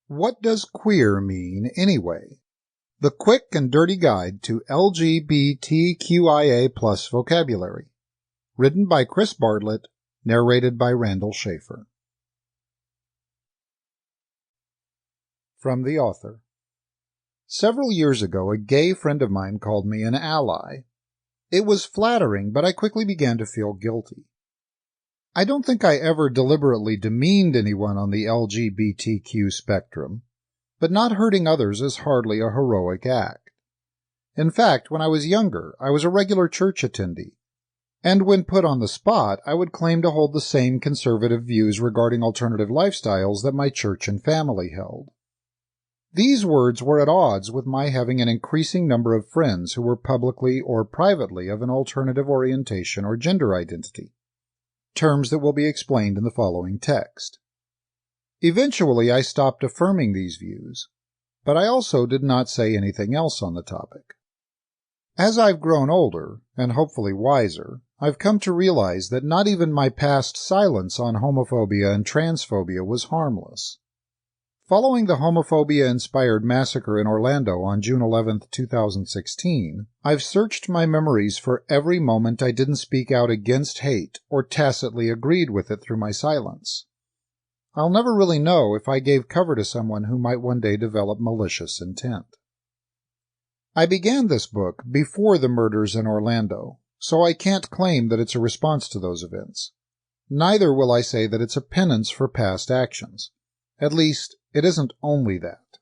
What does queer mean anyway? The quick and dirty guide to LGBTQIA+ vocabulary. Written by Chris Bartlett, narrated by Randal Schaffer. From the author. Several years ago, a gay friend of mine called me an ally. It was flattering, but I quickly began to feel guilty. I don't think I ever deliberately demeaned anyone on the LGBTQ spectrum, but not hurting others is hardly a heroic act. In fact, when I was younger, I was a regular church attendee, and when put on the spot, I would claim to hold the same conservative views regarding alternative lifestyles that my church and family held. These words were at odds with my having an increasing number of friends who were publicly or privately of an alternative orientation or gender identity, terms that will be explained in the following text. Eventually, I stopped affirming these views, but I also did not say anything else on the topic. As I've grown older, and hopefully wiser, I've come to realize that not even my past silence on homophobia and transphobia was harmless. Following the homophobia-inspired massacre in Orlando on June 11, 2016, I've searched my memories for every moment I didn't speak out against hate or tacitly agreed with it through my silence. I'll never really know if I gave cover to someone who might one day develop malicious intent. I began this book before the murders in Orlando, so I can't claim that it's a response to those events. Neither will I say that it's a penance for past actions. At least, it isn't only that.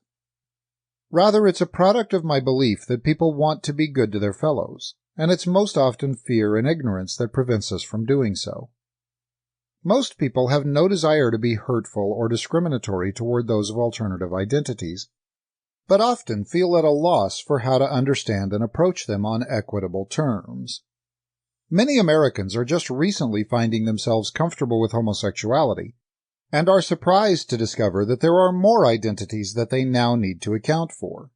Rather, it's a product of my belief that people want to be good to their fellows, and it's most often fear and ignorance that prevents us from doing so. Most people have no desire to be hurtful or discriminatory toward those of alternative identities, but often feel at a loss for how to understand and approach them on equitable terms. Many Americans are just recently finding themselves comfortable with homosexuality, and are surprised to discover that there are more identities that they now need to account for.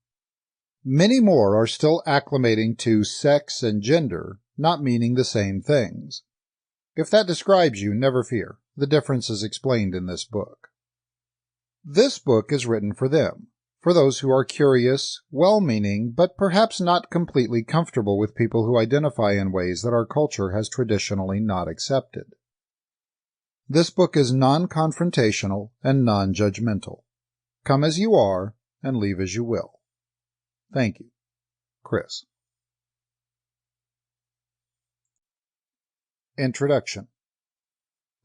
Many more are still acclimating to sex and gender, not meaning the same things. If that describes you, never fear. The difference is explained in this book. This book is written for them, for those who are curious, well-meaning, but perhaps not completely comfortable with people who identify in ways that our culture has traditionally not accepted. This book is non-confrontational and non-judgmental. Come as you are and leave as you will. Thank you. Chris. Introduction.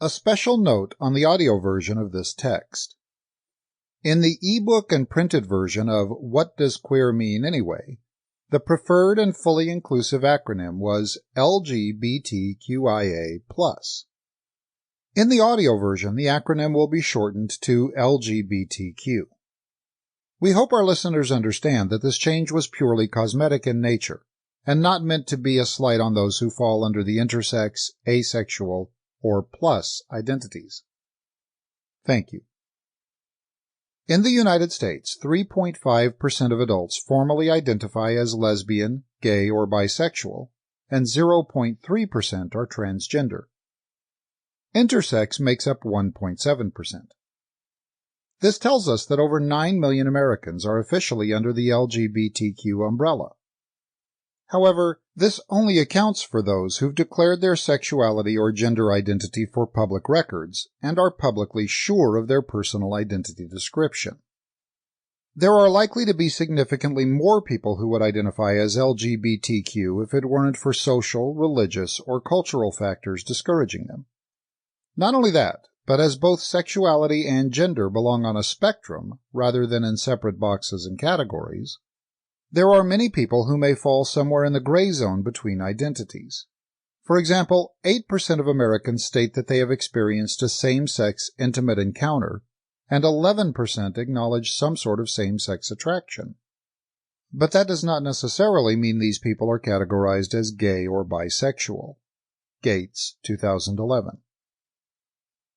A special note on the audio version of this text. In the ebook and printed version of What Does Queer Mean Anyway?, the preferred and fully inclusive acronym was LGBTQIA+. In the audio version, the acronym will be shortened to LGBTQ. We hope our listeners understand that this change was purely cosmetic in nature, and not meant to be a slight on those who fall under the intersex, asexual, or plus identities. Thank you. In the United States, 3.5% of adults formally identify as lesbian, gay, or bisexual, and 0.3% are transgender. Intersex makes up 1.7%. This tells us that over 9 million Americans are officially under the LGBTQ umbrella. However, this only accounts for those who've declared their sexuality or gender identity for public records and are publicly sure of their personal identity description. There are likely to be significantly more people who would identify as LGBTQ if it weren't for social, religious, or cultural factors discouraging them. Not only that, but as both sexuality and gender belong on a spectrum rather than in separate boxes and categories, there are many people who may fall somewhere in the gray zone between identities. For example, 8% of Americans state that they have experienced a same-sex intimate encounter, and 11% acknowledge some sort of same-sex attraction. But that does not necessarily mean these people are categorized as gay or bisexual. Gates, 2011.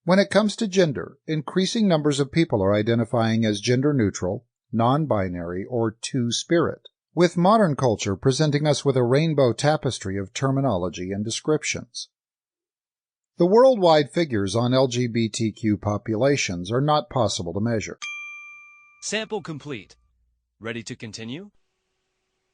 When it comes to gender, increasing numbers of people are identifying as gender-neutral, non-binary, or two-spirit, with modern culture presenting us with a rainbow tapestry of terminology and descriptions. The worldwide figures on LGBTQ populations are not possible to measure. Sample complete. Ready to continue?